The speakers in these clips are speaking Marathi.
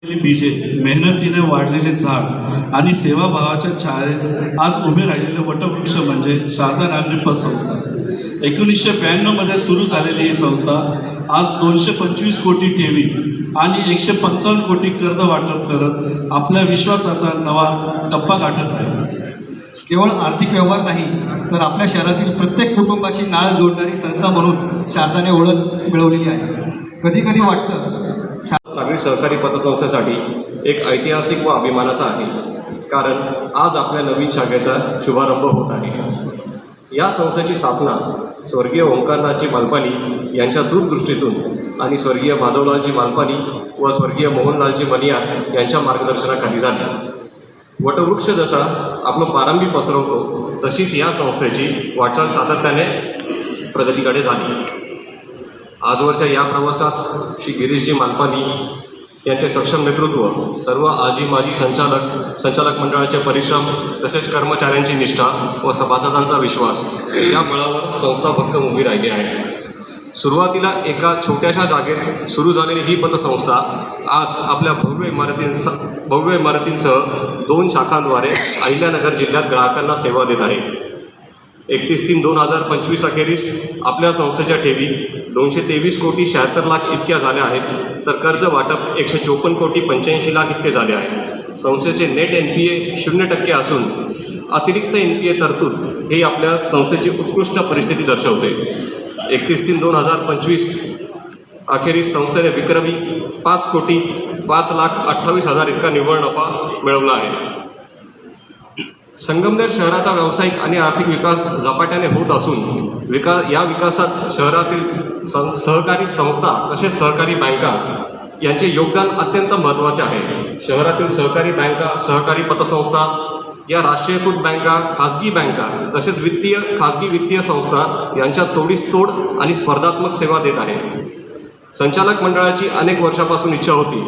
बीजे, मेहनतीने वाढलेले झाड आणि सेवाभावाच्या छायेत आज उभे राहिलेले वटवृक्ष म्हणजे शारदा नागरी पतसंस्था. 1992 मध्ये सुरू झालेली ही संस्था आज 225 कोटी ठेवी आणि 155 कोटी कर्ज वाटप करत आपल्या विश्वासाचा नवा टप्पा गाठत आहे. केवळ आर्थिक व्यवहार नाही तर आपल्या शहरातील प्रत्येक कुटुंबाशी नाळ जोडणारी संस्था म्हणून शारदाने ओळख मिळवलेली आहे. कधी कधी वाटतं नागरी सहकारी पतसंस्थेसाठी एक ऐतिहासिक व अभिमानाचा आहे, कारण आज आपल्या नवीन शाखेचा शुभारंभ होत आहे. या संस्थेची स्थापना स्वर्गीय ओंकारनाथजी मालपानी यांच्या दूरदृष्टीतून आणि स्वर्गीय माधवलालजी मालपानी व स्वर्गीय मोहनलालजी मनियार यांच्या मार्गदर्शनाखाली झाली. वटवृक्ष जसा आपलं पारंबी पसरवतो तशीच या संस्थेची वाटचाल सातत्याने प्रगतीकडे झाली. आजवरच्या या प्रवासात श्री गिरीशजी मालपानी यांचे सक्षम नेतृत्व, सर्व आजी माजी संचालक मंडळाचे परिश्रम तसेच कर्मचाऱ्यांची निष्ठा व सभासदांचा विश्वास या बळावर संस्था भक्कम उभी राहिली आहे. सुरुवातीला एका छोट्याशा जागेत सुरू झालेली ही पतसंस्था आज आपल्या भव्य इमारतींसह 2 शाखांद्वारे अहिल्यानगर जिल्ह्यात ग्राहकांना सेवा देत आहे. 31/3/2025 अखेरीस आपल्या संस्थेच्या ठेवी 223 कोटी 76 लाख इतक्या झाल्या आहेत, तर कर्ज वाटप 154 कोटी 85 लाख इतके झाले आहे. संस्थेचे नेट NPA 0% असून अतिरिक्त NPA तरतूद ही आपल्या संस्थेची उत्कृष्ट परिस्थिती दर्शवते. 31/3/2025 अखेरीस संस्थेने विक्रमी 5 कोटी 5 लाख 28 हजार इतका निव्वळ नफा मिळवला आहे. संगमनेर शहराचा व्यावसायिक आणि आर्थिक विकास झपाट्याने होत असून या विकासात शहरातील सहकारी संस्था तसेच सहकारी बँका यांचे योगदान अत्यंत महत्त्वाचे आहे. शहरातील सहकारी बँका, सहकारी पतसंस्था, या राष्ट्रीयकृत बँका, खाजगी बँका तसेच खाजगी वित्तीय संस्था यांच्या तोडीसतोड आणि स्पर्धात्मक सेवा देत आहे. संचालक मंडळाची अनेक वर्षापासून इच्छा होती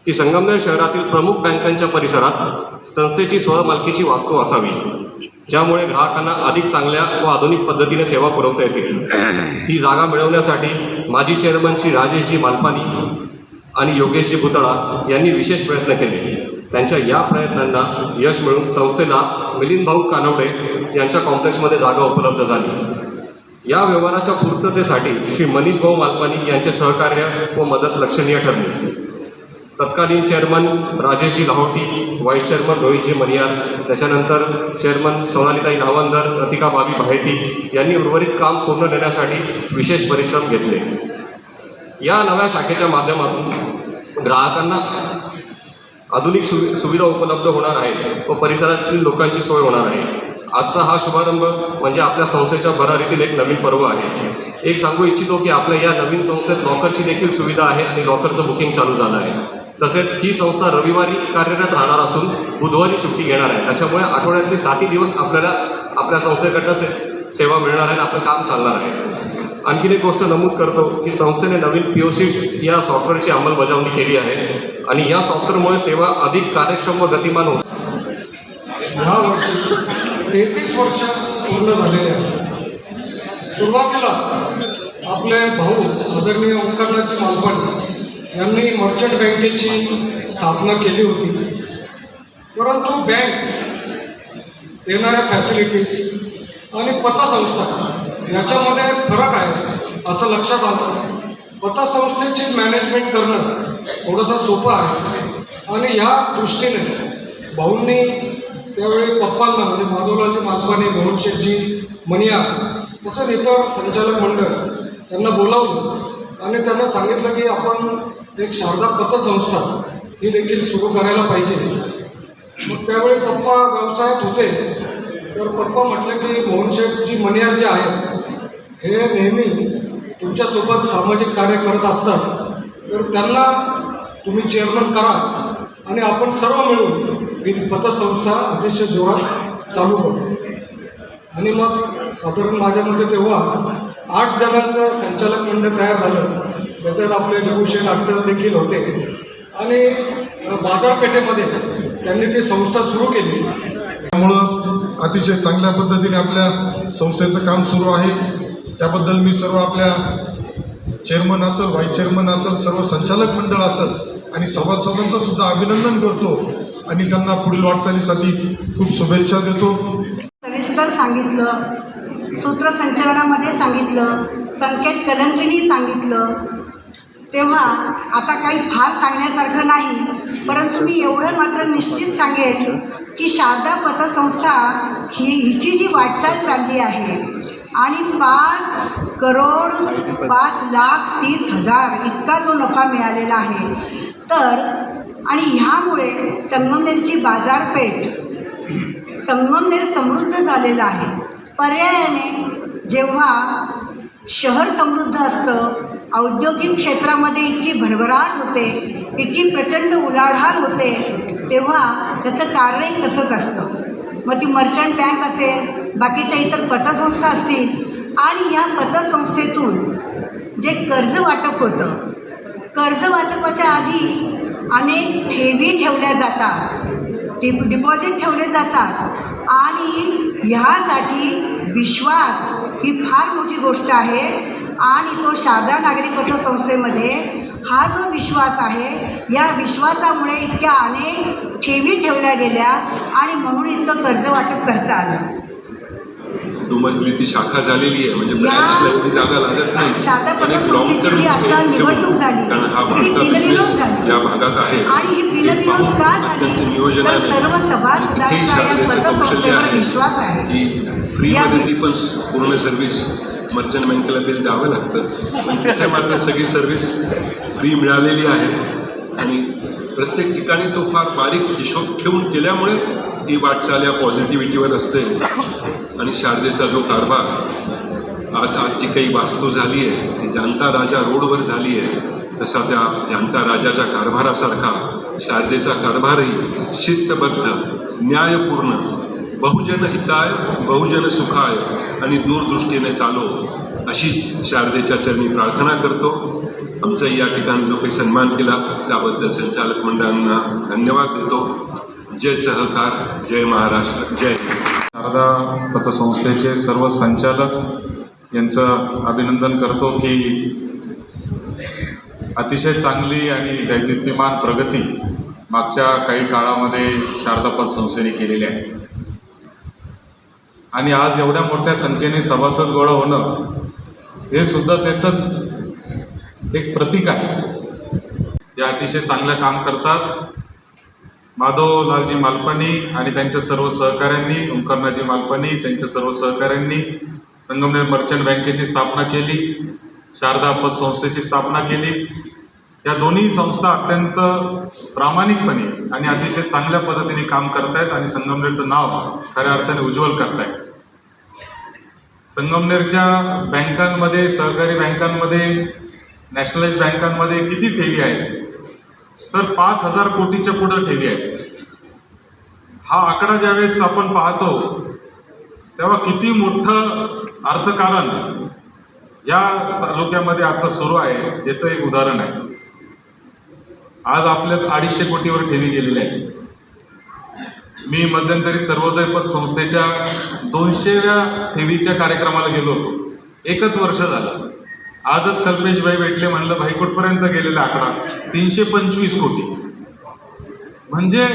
की संगमनेर शहरातील प्रमुख बँकांच्या परिसरात संस्थेची स्वमालकीची वास्तू असावी, ज्यामुळे ग्राहकांना अधिक चांगल्या व आधुनिक पद्धतीने सेवा पुरवता येतील. ही जागा मिळवण्यासाठी माजी चेअरमन श्री राजेशजी मालपानी आणि योगेशजी भुतळा यांनी विशेष प्रयत्न केले. त्यांच्या या प्रयत्नांना यश मिळून संस्थेला मिलिंद भाऊ कानवडे यांच्या कॉम्प्लेक्समध्ये जागा उपलब्ध झाली. या व्यवहाराच्या पूर्ततेसाठी श्री मनीष भाऊ मालपानी यांचे सहकार्य व मदत लक्षणीय ठरली. तत्कालीन chairman Rajeshji Lahoti, vice chairman Rohitji Maniyar, त्याच्यानंतर चेअरमन सोनालीताई नावंदर, रतिका भाभी भायती यांनी उर्वरित काम पूर्ण देण्यासाठी विशेष परिश्रम घेतले. या नव्या शाखेच्या माध्यमातून ग्राहकांना आधुनिक सुविधा उपलब्ध होणार आहेत व परिसरातील लोकांची सोय होणार आहे. आजचा हा शुभारंभ म्हणजे आपल्या संस्थेच्या भरारीतील एक नवीन पर्व आहे. एक सांगू इच्छितो की आपल्या या नवीन संस्थेत लॉकरची देखील सुविधा आहे आणि लॉकरचं बुकिंग चालू झालं आहे. तसेच ही संस्था रविवारी कार्यरत राहणार असून बुधवारी सुट्टी घेणार आहे. त्याच्यामुळे आठवड्यातले 7 दिवस आपल्याला आपल्या संस्थेकडनं सेवा मिळणार आहे आणि आपलं काम चालणार आहे. आणखीन एक गोष्ट नमूद करतो की संस्थेने नवीन POC या सॉफ्टवेअरची अंमलबजावणी केली आहे आणि या सॉफ्टवेअरमुळे सेवा अधिक कार्यक्षम व गतिमान होईल. ह्या वर्षी 33 वर्ष पूर्ण झालेले आहे. सुरुवातीला आपले भाऊ आदरणीय ओंकारनाथजी मालपानी यांनी मर्चंट बँकेची स्थापना केली होती, परंतु बँक देणाऱ्या फॅसिलिटीज आणि पतसंस्था याच्यामध्ये फरक आहे असं लक्षात आलं. पतसंस्थेची मॅनेजमेंट करणं थोडंसं सोपं आहे आणि ह्या दृष्टीने भाऊंनी त्यावेळी पप्पांना म्हणजे माधवलालजी मालपानी, मोहनशेठजी मनियार तसंच इतर संचालक मंडळ त्यांना बोलावलं आणि त्यांना सांगितलं की आपण एक शारदा पतसंस्था ही देखील सुरू करायला पाहिजे. मग त्यावेळी पप्पा व्यवसायात होते, तर पप्पा म्हटलं की मोहनशेठजी मनियार जे आहेत हे नेहमी तुमच्यासोबत सामाजिक कार्य करत असतात, तर त्यांना तुम्ही चेअरमन करा आणि आपण सर्व मिळून ही पतसंस्था अतिशय जोरात चालू करू. आणि मग साधारण माझ्यामध्ये तेव्हा 8 जणांचं संचालक मंडळ तयार झालं. त्याच्यात आपले जगुशेठ डॉक्टर देखील होते आणि बाजारपेठेमध्ये त्यांनी ती संस्था सुरू केली. त्यामुळं अतिशय चांगल्या पद्धतीने आपल्या संस्थेचं काम सुरू आहे. त्याबद्दल मी सर्व आपल्या चेअरमन असेल, व्हाईस चेअरमन असेल, सर्व संचालक मंडळ असेल आणि सभासदांचं सुद्धा अभिनंदन करतो आणि त्यांना पुढील वाटचालीसाठी खूप शुभेच्छा देतो. सविस्तर सांगितलं, सूत्रसंचालनामध्ये सांगितलं, संकेत कलंकिणी सांगितलं, तेव्हा आता काही फार सांगण्यासारखं नाही. परंतु मी एवढं मात्र निश्चित सांगेन की शारदा पतसंस्था हिची जी वाटचाल चालली आहे आणि 5,05,30,000 इतका जो नफा मिळालेला आहे, तर आणि ह्यामुळे संगमनेरची बाजारपेठ संगमनेर समृद्ध झालेलं आहे. पर्यायाने जेव्हा शहर समृद्ध असतं, औद्योगिक क्षेत्रामध्ये इतकी भरभराट होते, इतकी प्रचंड उलाढाल होते, तेव्हा त्याचं कारणही तसंच असतं. मग ती मर्चंट बँक असेल, बाकीच्या इतर पतसंस्था असतील आणि या पतसंस्थेतून जे कर्ज वाटप होतं, कर्ज वाटपाच्या आधी अनेक ठेवी ठेवल्या जातात, डिपॉझिट ठेवले जातात आणि ह्यासाठी विश्वास ही फार मोठी गोष्ट आहे. आणि तो शारदा नागरी पतसंस्थेमध्ये हा जो विश्वास आहे, या विश्वासामुळे इतक्या अनेक ठेवी ठेवल्या गेल्या आणि म्हणून इतकं कर्ज वाटप करता आलं. दुमजली ती शाखा झालेली आहे, म्हणजे ब्रँचला एवढी जागा लागत नाही. शारदा पण एक लॉंग पतसंस्थेची जी आता टर्म निवडणूक झाली, कारण हा ती भारतात बिनविरोध झाली ज्या भागात आहे आणि ही बिनविरोध का झाली, तर सर्व सभासदांचा या पतसंस्थेवर विश्वास आहे. की फ्रीमध्ये ती पण पूर्ण सर्व्हिस मर्चंट बँकेला बिल द्यावं लागतं, पण तिथे मात्र सगळी सर्व्हिस फ्री मिळालेली आहे. आणि प्रत्येक ठिकाणी तो फार बारीक हिशोब ठेवून केल्यामुळे ही वाटचाल या पॉझिटिव्हिटीवर असते. आणि शारदेचा जो कारभार आज जी काही वास्तू झाली आहे, ती जाणता राजा रोडवर झाली आहे, तसा त्या जाणता राजाच्या कारभारासारखा शारदेचा कारभारही शिस्तबद्ध, न्यायपूर्ण, बहुजन हिताय, बहुजन सुखाय आणि दूरदृष्टीने चालो, अशीच शारदेच्या चरणी प्रार्थना करतो. आमचा या ठिकाणी जो काही सन्मान केला त्याबद्दल संचालक मंडळांना धन्यवाद देतो. जय सहकार, जय महाराष्ट्र, जय हिंद. शारदा पतसंस्थेचे सर्व संचालक यांचं अभिनंदन करतो की अतिशय चांगली आणि दैदिप्यमान प्रगती मागच्या काही काळामध्ये शारदा पतसंस्थेने केलेली आहे. आणि आज एवढ्या मोठ्या संख्येने सभासद गोळा होणं हे सुद्धा त्याचंच एक प्रतीक आहे. ते अतिशय चांगलं काम करतात. माधवलालजी मालपानी आणि त्यांच्या सर्व सहकाऱ्यांनी, ओंकारनाथजी मालपानी त्यांच्या सर्व सहकाऱ्यांनी संगमनेर मर्चंट बँकेची स्थापना केली, शारदा पतसंस्थेची स्थापना केली. या दोन्ही संस्था अत्यंत प्रामाणिकपणे आणि अतिशय चांगल्या पद्धतीने काम करतायत आणि संगमनेरचं नाव खऱ्या अर्थाने उज्ज्वल करतायत. संगमनेरच्या बँकांमध्ये, सहकारी बँकांमध्ये, नॅशनलाइज बँकांमध्ये किती ठेवी आहेत, तर 5,000 कोटीच्या पुढं ठेवी आहेत. हा आकडा ज्यावेळेस आपण पाहतो तेव्हा किती मोठं अर्थकारण या तालुक्यामध्ये आता सुरू आहे याचं एक उदाहरण आहे. आज आपल्या 250 कोटीवर ठेवी गेलेल्या आहेत. मी मध्यंतरी सर्वोदय पतसंस्थेच्या 200व्या ठेवीच्या कार्यक्रमाला गेलो होतो. एकच वर्ष झालं. आजच कल्पेशभाई भेटले, म्हणलं भाई कुठपर्यंत गेलेला आकडा 325 कोटी. म्हणजे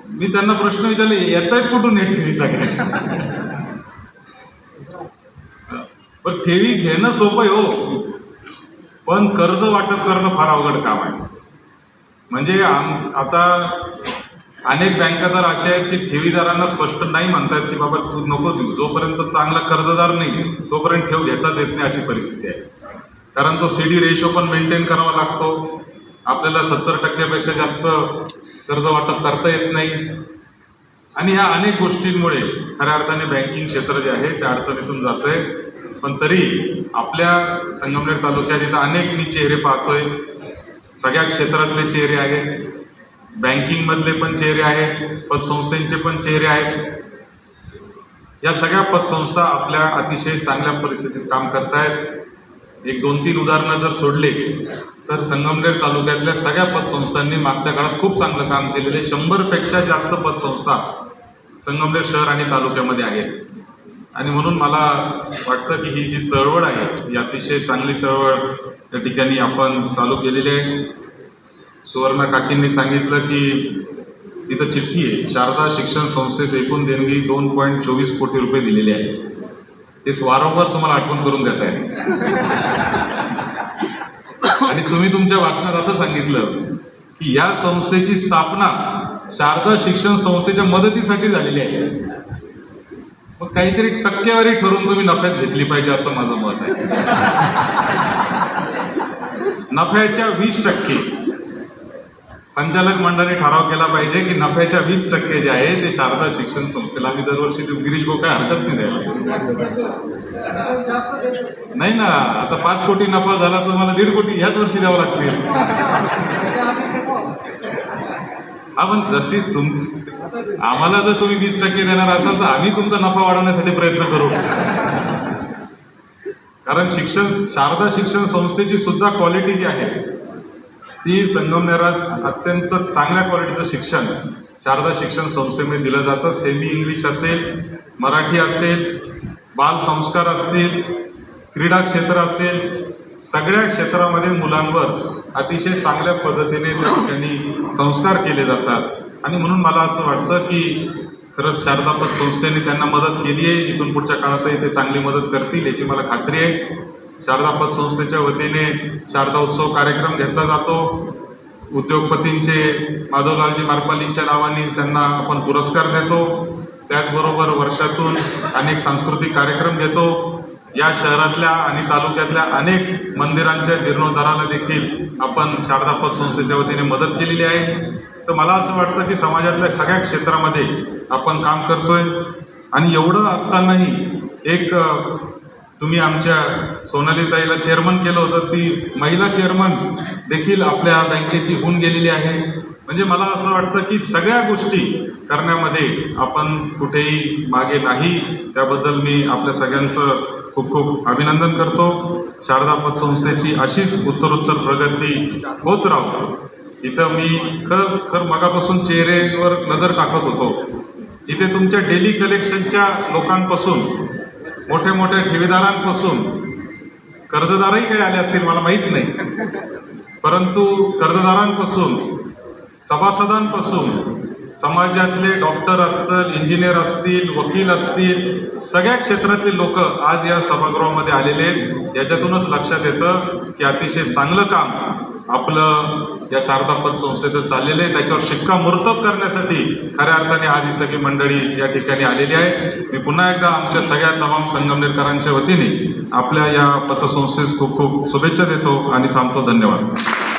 मी त्यांना प्रश्न विचारले, येत आहेत कुठून हे ठेवी सगळ्या? पण ठेवी घेणं सोपं आहे हो, पण कर्ज वाटप करणं फार अवघड काम आहे. म्हणजे आता अनेक बँका तर अशा आहेत की ठेवीदारांना स्पष्ट नाही म्हणतात की बाबा तू नको देऊ, जोपर्यंत चांगला कर्जदार नाही तोपर्यंत ठेव घेताच येत नाही, अशी परिस्थिती आहे. कारण तो CD रेशो पण मेंटेन करावा लागतो. आपल्याला 70% जास्त कर्ज वाटप करता येत नाही. आणि ह्या अनेक गोष्टींमुळे खऱ्या अर्थाने बँकिंग क्षेत्र जे आहे त्या अडचणीतून जात आहे. पण तरी आपल्या संगमनेर तालुक्यात इथं अनेक मी चेहरे पाहतोय. सगळ्या क्षेत्रातले चेहरे आहेत, बँकिंगमधले पण चेहरे आहेत, पतसंस्थेचे पण चेहरे आहेत. या सगळ्या पतसंस्था आपल्या अतिशय चांगल्या परिस्थितीत काम करतायत. एक 2-3 उदाहरणं जर सोडले तर संगमनेर तालुक्यातल्या सगळ्या पतसंस्थांनी मागच्या काळात खूप चांगलं काम केलेले. 100पेक्षा जास्त पतसंस्था संगमनेर शहर आणि तालुक्यामध्ये आहेत. आणि म्हणून मला वाटतं की ही जी चळवळ आहे ही अतिशय चांगली चळवळ त्या ठिकाणी आपण चालू केलेली आहे. सुवर्णा काकींनी सांगितलं की तिथं चिठ्ठी आहे, शारदा शिक्षण संस्थेत एकूण देणगी 2.24 कोटी रुपये दिलेली आहे. ते वारंवार तुम्हाला आठवण करून देत आहे. आणि तुम्ही तुमच्या भाषणात असं सांगितलं की या संस्थेची स्थापना शारदा शिक्षण संस्थेच्या मदतीसाठी झालेली आहे. मग काहीतरी टक्केवारी ठरवून तुम्ही नफ्यात घेतली पाहिजे असं माझं मत आहे. नफ्याच्या 20% संचालक मंडळाने ठराव केला पाहिजे की नफ्याच्या 20% जे आहे ते शारदा शिक्षण संस्थेला. आम्ही दरवर्षी ते गिरीश भाऊ काय हरकत नाही द्यायला. नाही ना, आता 5 कोटी नफा झाला तर मला 1.5 कोटी ह्याच वर्षी द्यावं लागतील. आपण जशी आम्हाला जर तुम्ही 20% देणार असाल तर आम्ही तुमचा नफा वाढवण्यासाठी प्रयत्न करू. कारण शारदा शिक्षण संस्थेची सुद्धा क्वालिटी जी आहे ती संगमनेरात अत्यंत चांगल्या क्वालिटीचं शिक्षण शारदा शिक्षण संस्थेमध्ये दिलं जातं. सेमी इंग्लिश असेल, मराठी असेल, बाल संस्कार असतील, क्रीडा क्षेत्र असेल, सगळ्या क्षेत्रामध्ये मुलांवर अतिशय चांगल्या पद्धतीने त्या ठिकाणी संस्कार केले जातात. आणि म्हणून मला असं वाटतं की खरंच शारदा पत संस्थेने त्यांना मदत केली आहे. इथून पुढच्या काळातही ते चांगली मदत करतील याची मला खात्री आहे. शारदा पत संस्थेच्या वतीने शारदा उत्सव कार्यक्रम घेतला जातो. उद्योगपतींचे माधवलालजी मारपालींच्या नावाने त्यांना आपण पुरस्कार देतो. त्याचबरोबर वर्षातून अनेक सांस्कृतिक कार्यक्रम घेतो. या शहरातल्या आणि तालुक्यातल्या अनेक मंदिरांच्या जीर्णोद्धाराला देखील आपण शारदा पत संस्थेच्या वतीने मदत केलेली आहे. तर मला असं वाटतं की समाजातल्या सगळ्या क्षेत्रामध्ये आपण काम करतोय. आणि एवढं असतानाही एक तुम्ही आमच्या सोनालीताईला चेअरमन केलं होतं, ती महिला चेअरमन देखील आपल्या बँकेची होऊन गेलेली आहे. म्हणजे मला असं वाटतं की सगळ्या गोष्टी करण्यामध्ये आपण कुठेही मागे नाही. त्याबद्दल मी आपल्या सगळ्यांचं खूप खूप अभिनंदन करतो. शारदा पत संस्थेची अशीच उत्तरोत्तर प्रगती होत राहतो. इथं मी खरं मगापासून चेहऱ्यावर नजर टाकत होतो. इथे तुमच्या डेली कलेक्शनच्या लोकांपासून, मोठ्या मोठ्या ठेवीदारांपासून, कर्जदारही काही आले असतील मला माहीत नाही, परंतु कर्जदारांपासून, सभासदांपासून, समाजातले डॉक्टर असतील, इंजिनियर असतील, वकील असतील, सगळ्या क्षेत्रातले लोक आज या सभागृहामध्ये आलेले आहेत. याच्यातूनच लक्षात येतं की अतिशय चांगलं काम आपलं या शारदा पत संस्थेचं चाललेलं आहे. त्याच्यावर शिक्कामोर्तब करण्यासाठी खऱ्या अर्थाने आज ही सगळी मंडळी या ठिकाणी आलेली आहे. मी पुन्हा एकदा आमच्या सगळ्या तमाम संगमनेरकरांच्या वतीने आपल्या या पतसंस्थेस खूप खूप शुभेच्छा देतो आणि थांबतो. धन्यवाद.